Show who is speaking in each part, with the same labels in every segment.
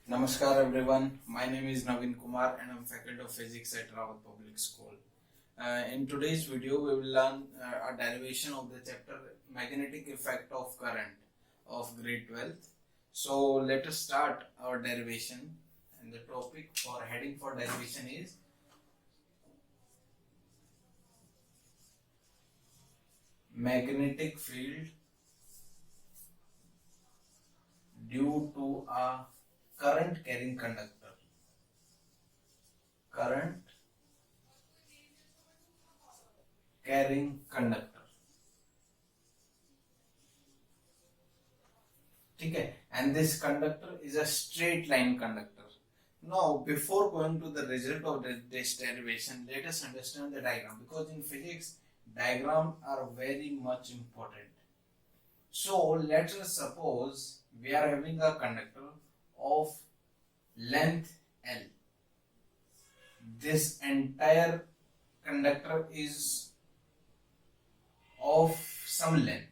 Speaker 1: Namaskar everyone, my name is Naveen Kumar and I'm faculty of physics at Rawat Public School. In today's video we will learn a derivation of the chapter magnetic effect of current of grade 12th. So let us start our derivation, and the topic or heading for derivation is magnetic field due to a current carrying conductor. Current carrying conductor. Okay, and this conductor is a straight line conductor. Now, before going to the result of this derivation, let us understand the diagram, because in physics, diagrams are very much important. So, let us suppose we are having a conductor of length L. This entire conductor is of some length.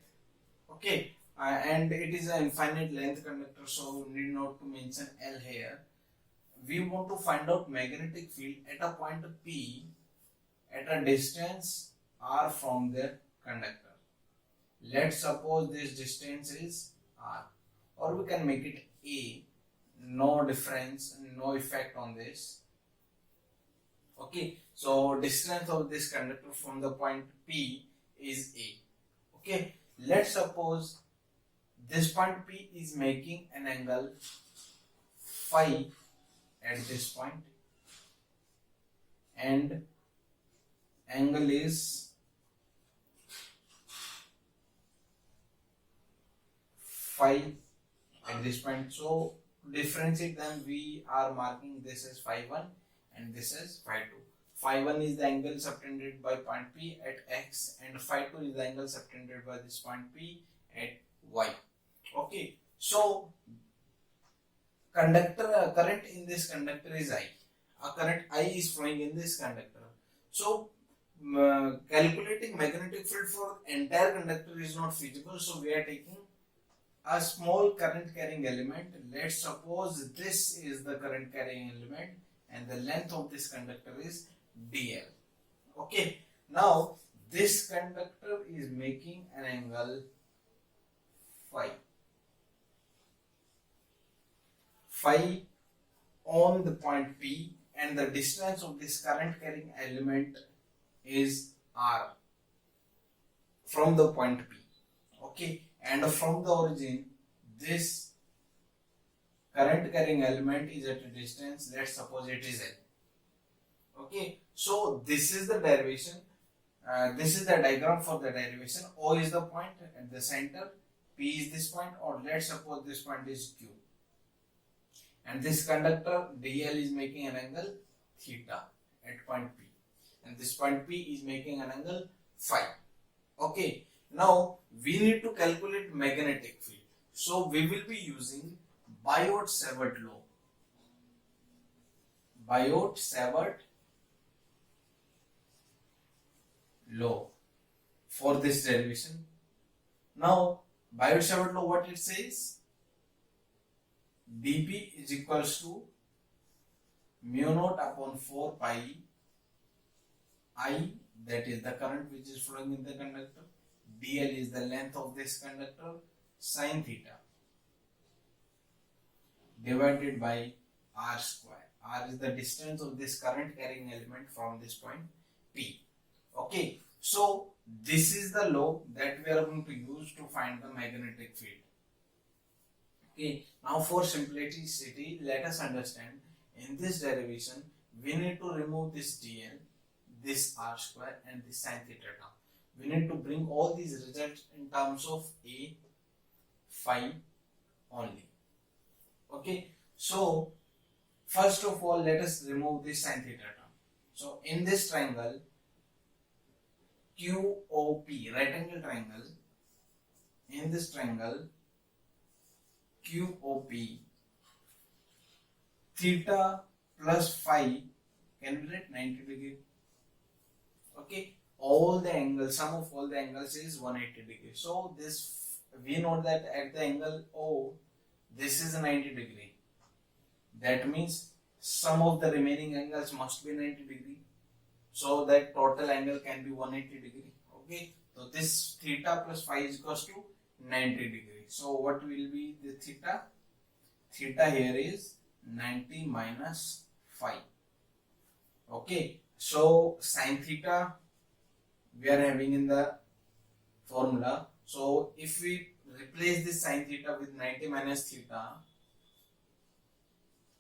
Speaker 1: Okay, and it is an infinite length conductor, so we need not to mention L here. We want to find out magnetic field at a point P at a distance R from the conductor. Let's suppose this distance is R, or we can make it A. No difference, no effect on this. Okay, so distance of this conductor from the point P is A. Okay, let's suppose this point P is making an angle phi at this point, and angle is phi at this point. So to differentiate them, we are marking this as phi 1 and this as phi 2. Phi 1 is the angle subtended by point P at x, and phi 2 is the angle subtended by this point P at y. Okay, so current in this conductor is I. A current I is flowing in this conductor. So calculating magnetic field for entire conductor is not feasible. So we are taking a small current carrying element. Let's suppose this is the current carrying element, and the length of this conductor is dl. Okay, now this conductor is making an angle phi on the point P, and the distance of this current carrying element is R from the point P. Okay, and from the origin this current carrying element is at a distance, let's suppose it is L. Okay, so this is the derivation. This is the diagram for the derivation. O is the point at the center, P is this point, or let's suppose this point is Q. And this conductor dl is making an angle theta at point P, and this point P is making an angle phi. Okay, now we need to calculate magnetic field. So we will be using Biot-Savart law. Biot-Savart law for this derivation. Now Biot-Savart law, what it says? dP is equals to mu naught upon 4 pi I, that is the current which is flowing in the conductor, dl is the length of this conductor, sin theta, divided by r square. R is the distance of this current carrying element from this point P. Okay, so this is the law that we are going to use to find the magnetic field. Okay, now for simplicity, let us understand, in this derivation we need to remove this dl, this r square, and this sin theta term. We need to bring all these results in terms of a phi only. Okay, so first of all let us remove this sin theta term. So in this triangle QOP, right angle triangle, in this triangle QOP, theta plus phi can be written 90 degree. Okay, all the angles, sum of all the angles is 180 degree. So this, we know that at the angle O, this is 90 degree. That means sum of the remaining angles must be 90 degree, so that total angle can be 180 degree. Okay, so this theta plus phi is equals to 90 degree. So what will be the theta? Theta here is 90 minus phi. Okay, so sin theta we are having in the formula. So if we replace this sin theta with 90 minus theta,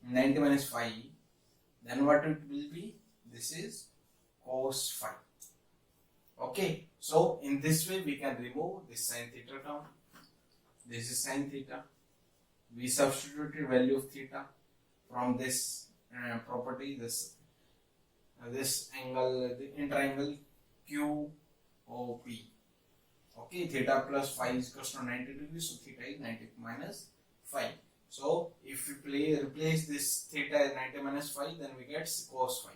Speaker 1: 90 minus phi, then what it will be? This is cos phi. Okay, so in this way we can remove this sin theta term. This is sin theta. We substituted value of theta from this property, this angle, the interangle QOP. Okay, theta plus phi is equal to 90 degrees, so theta is 90 minus phi. So if we replace this theta as 90 minus phi, then we get cos phi.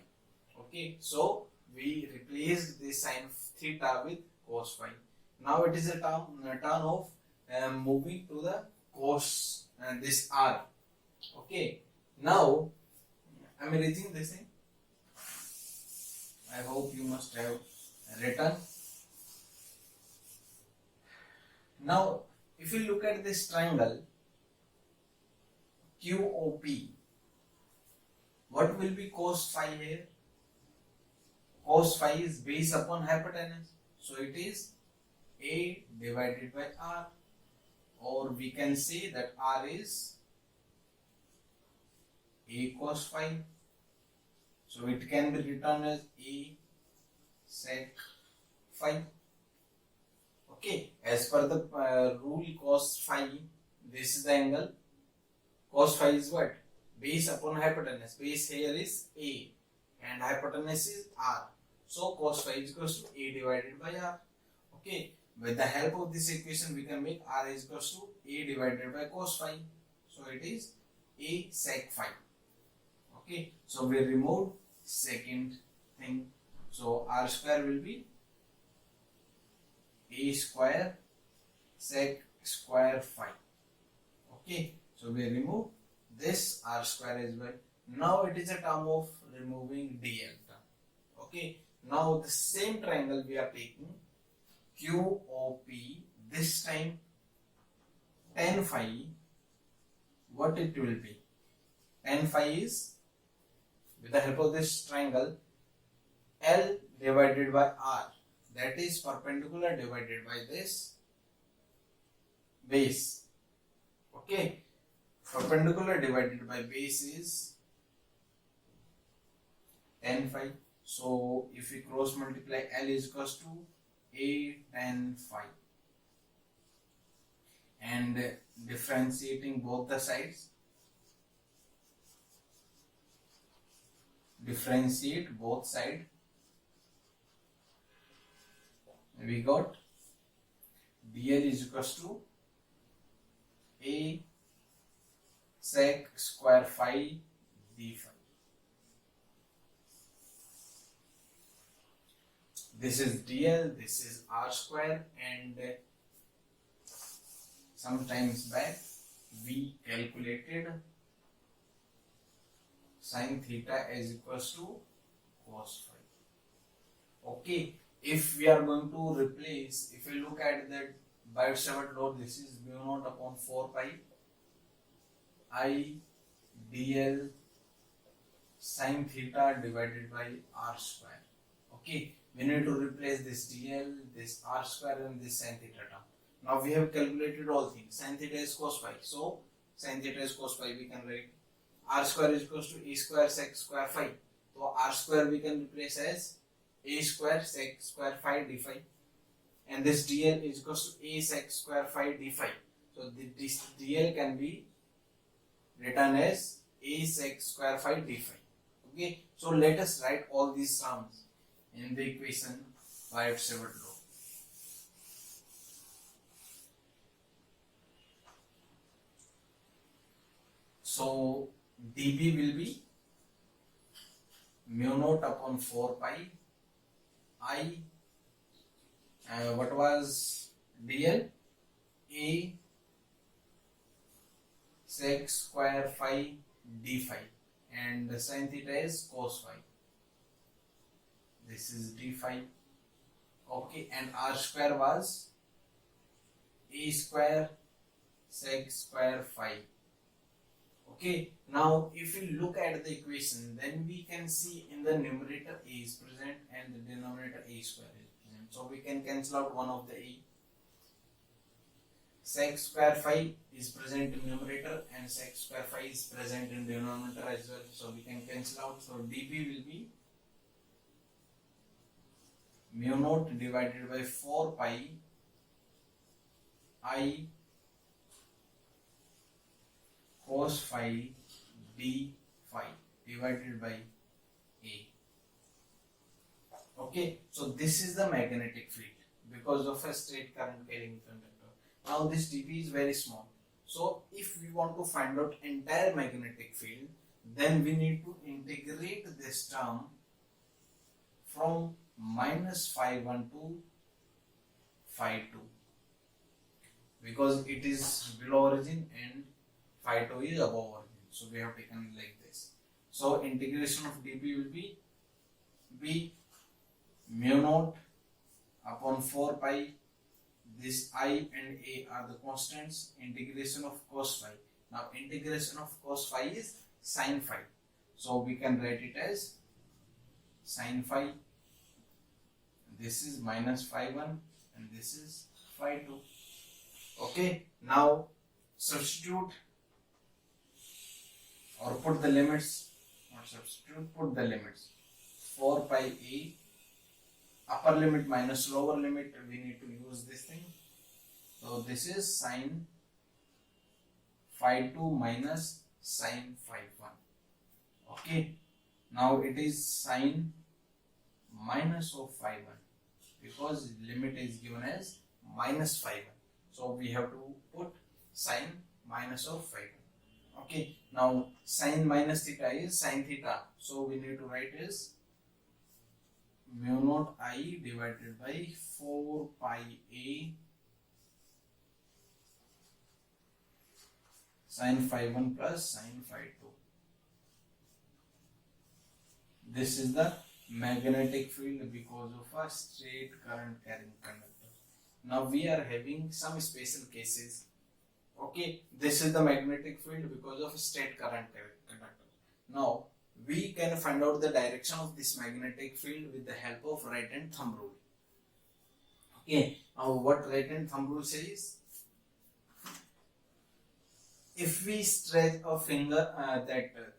Speaker 1: Okay, so we replaced this sin theta with cos phi. Now it is a turn of moving to the cos this r. Okay, now I am reaching this thing. I hope you must have written. Now if you look at this triangle QOP, what will be cos phi here? Cos phi is base upon hypotenuse, so it is A divided by R, or we can say that R is A cos phi, so it can be written as A sec phi. Okay, as per the rule cos phi, this is the angle. Cos phi is what? Base upon hypotenuse. Base here is A and hypotenuse is R. So cos phi is equals to A divided by R. Okay, with the help of this equation we can make R is equals to A divided by cos phi. So it is A sec phi. Okay, so we remove second thing. So R square will be A square sec square phi. Okay, so we remove this R square as well. Now it is a term of removing DL term. Okay, now the same triangle we are taking QOP, this time tan phi, what it will be? Tan phi is, with the help of this triangle, L divided by R, that is perpendicular divided by this base. Okay, perpendicular divided by base is tan phi. So if we cross multiply, L is equals to A tan phi, and differentiating both the sides, differentiate both sides, we got dl is equals to A sec square phi d phi. This is dl, this is r square, and sometimes back we calculated sin theta is equals to cos phi. Okay, if we are going to replace, if we look at that Biot-Savart law, this is mu naught upon 4 pi I dl sin theta divided by r square. Okay, we need to replace this dl, this r square, and this sin theta term. Now we have calculated all things. Sin theta is cos phi, so sin theta is cos phi, we can write r square is equals to a square sec square phi. So r square we can replace as a square sec square phi d phi, and this dl is equals to a sec square phi d phi. So this dl can be written as a sec square phi d phi. Okay, so let us write all these terms in the equation Biot-Savart law. So dB will be mu naught upon 4 pi I, what was dl? A sec square phi d phi, and sin theta is cos phi. This is d phi. Okay, and r square was a square sec square phi. Okay, now if we look at the equation, then we can see in the numerator a is present and the denominator a square is present. So we can cancel out one of the a. Sec square phi is present in numerator and sec square phi is present in denominator as well. So we can cancel out. So dp will be mu naught divided by 4 pi I cos phi d phi divided by a. Okay, so this is the magnetic field because of a straight current carrying conductor. Now this dp is very small. So if we want to find out entire magnetic field, then we need to integrate this term from minus phi 1 to phi 2 because it is below origin and phi 2 is above origin. So we have taken like this. So integration of dp will be mu naught upon 4 pi. This I and A are the constants. Integration of cos phi. Now integration of cos phi is sin phi. So we can write it as sin phi. This is minus phi 1 and this is phi 2. Okay. Now substitute or put the limits. Not substitute, put the limits. 4 pi A. Upper limit minus lower limit, we need to use this thing. So this is sin phi 2 minus sin phi 1. Okay. Now it is sin minus of phi 1 because limit is given as minus phi 1. So we have to put sin minus of phi 1. Okay. Now sin minus theta is sin theta. So we need to write is mu naught I divided by 4 pi A sin phi 1 plus sin phi 2. This is the magnetic field because of a straight current carrying conductor. Now we are having some special cases. Okay, this is the magnetic field because of a straight current carrying conductor. Now we can find out the direction of this magnetic field with the help of right hand thumb rule. Okay, now what right hand thumb rule says? If we stretch a finger,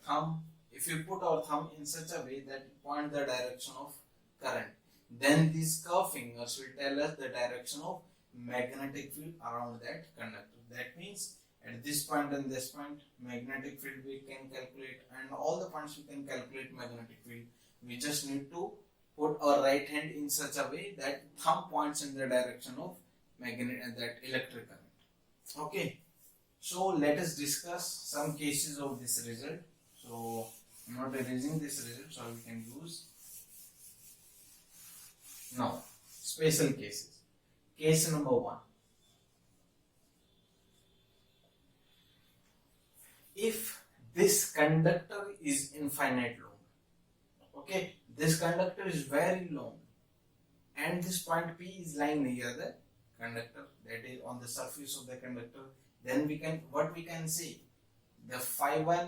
Speaker 1: thumb, if we put our thumb in such a way that it points the direction of current, then these curved fingers will tell us the direction of magnetic field around that conductor. That means at this point and this point, magnetic field we can calculate, and all the points we can calculate magnetic field. We just need to put our right hand in such a way that thumb points in the direction of that electric current. Okay, so let us discuss some cases of this result. So I'm not erasing this result, so we can use now special cases. Case number 1. If this conductor is infinite long, okay, this conductor is very long, and this point P is lying near the conductor, that is on the surface of the conductor, then we can say the phi 1,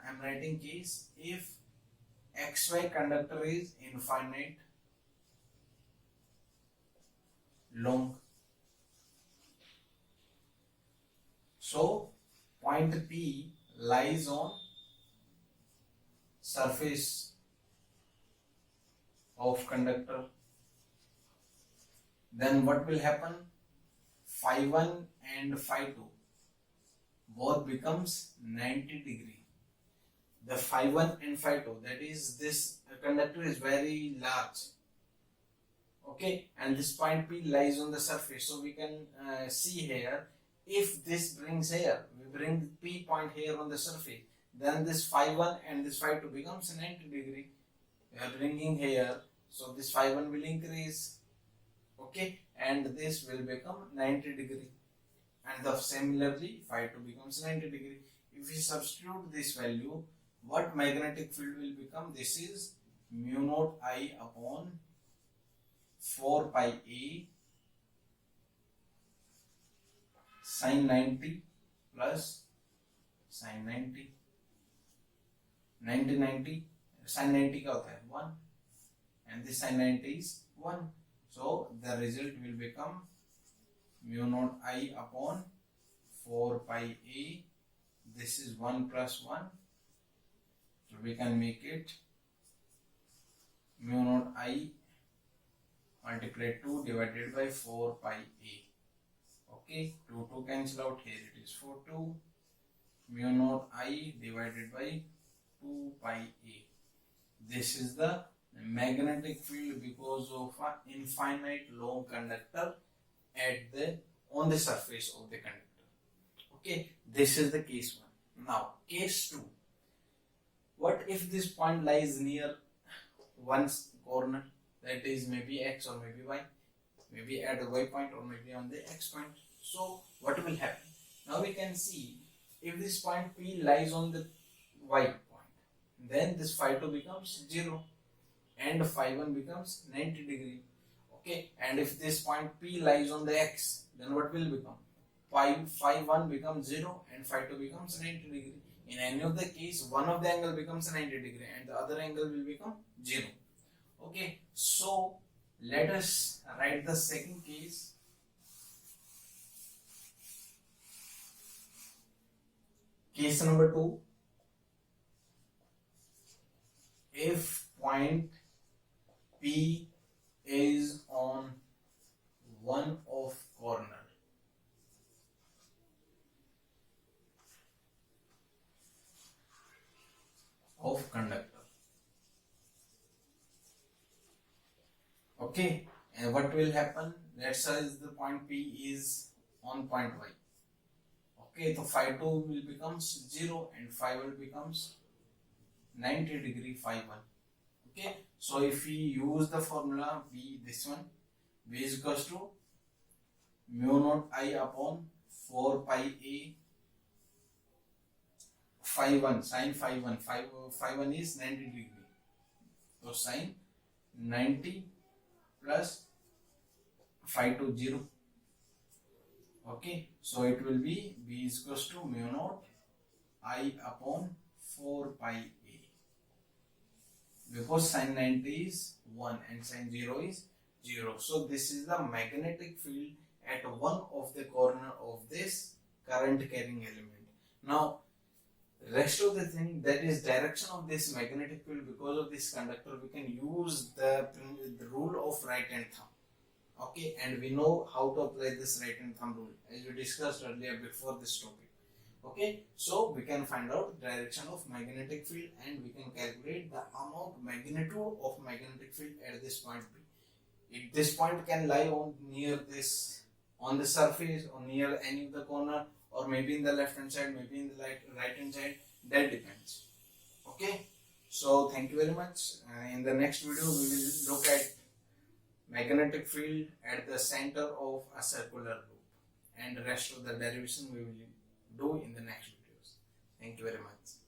Speaker 1: I'm writing case if xy conductor is infinite long. So point P lies on surface of conductor. Then what will happen? Phi 1 and phi 2 both becomes 90 degree. The phi 1 and phi 2, that is this conductor is very large. Okay, and this point P lies on the surface. So we can see here, if this brings here, we bring P point here on the surface, then this phi 1 and this phi 2 becomes 90 degree. We are bringing here, so this phi 1 will increase, okay, and this will become 90 degree, and similarly phi 2 becomes 90 degree. if we substitute this value, what magnetic field will become? This is mu naught I upon 4 pi a sin 90 plus sin 90 sin 90 क्या होता है 1 and this sin 90 is 1, so the result will become mu naught I upon 4 pi a, this is 1 plus 1, so we can make it mu naught I multiplied 2 divided by 4 pi a. Okay, 2 cancel out, here it is 4 2 mu naught I divided by 2 pi a. This is the magnetic field because of an infinite long conductor on the surface of the conductor. Okay, this is the case 1. Now case 2, what if this point lies near one corner, that is maybe x or maybe y, maybe at the y point or maybe on the x point. So what will happen? Now we can see if this point P lies on the y point, then this phi 2 becomes 0 and phi 1 becomes 90 degree. Okay, and if this point P lies on the x, then what will become? Phi 1 becomes 0 and phi 2 becomes 90 degree. In any of the case, one of the angle becomes 90 degree and the other angle will become 0. Okay, so let us write the second case. Case number 2, if point P is on one of corner of conductor. Okay, and what will happen? Let's say the point P is on point Y. Okay, so phi 2 will becomes 0 and phi 1 becomes 90 degree phi 1. Okay, so if we use the formula B, this one, B is equals to mu naught I upon 4 pi a phi 1 sin phi 1, phi 1 is 90 degree, so sin 90 plus phi 2 0. Okay, so it will be B is equals to mu naught I upon 4 pi a, because sin 90 is 1 and sin 0 is 0. So this is the magnetic field at one of the corner of this current carrying element. Now rest of the thing, that is direction of this magnetic field because of this conductor, we can use the rule of right hand thumb. Okay, and we know how to apply this right hand thumb rule as we discussed earlier before this topic. Okay, so we can find out direction of magnetic field and we can calculate the amount magnitude of magnetic field at this point P. If this point can lie on near this, on the surface or near any of the corner, or maybe in the left hand side, maybe in the right hand side, that depends. Okay, so thank you very much. In the next video we will look at magnetic field at the center of a circular loop, and the rest of the derivation we will do in the next videos. Thank you very much.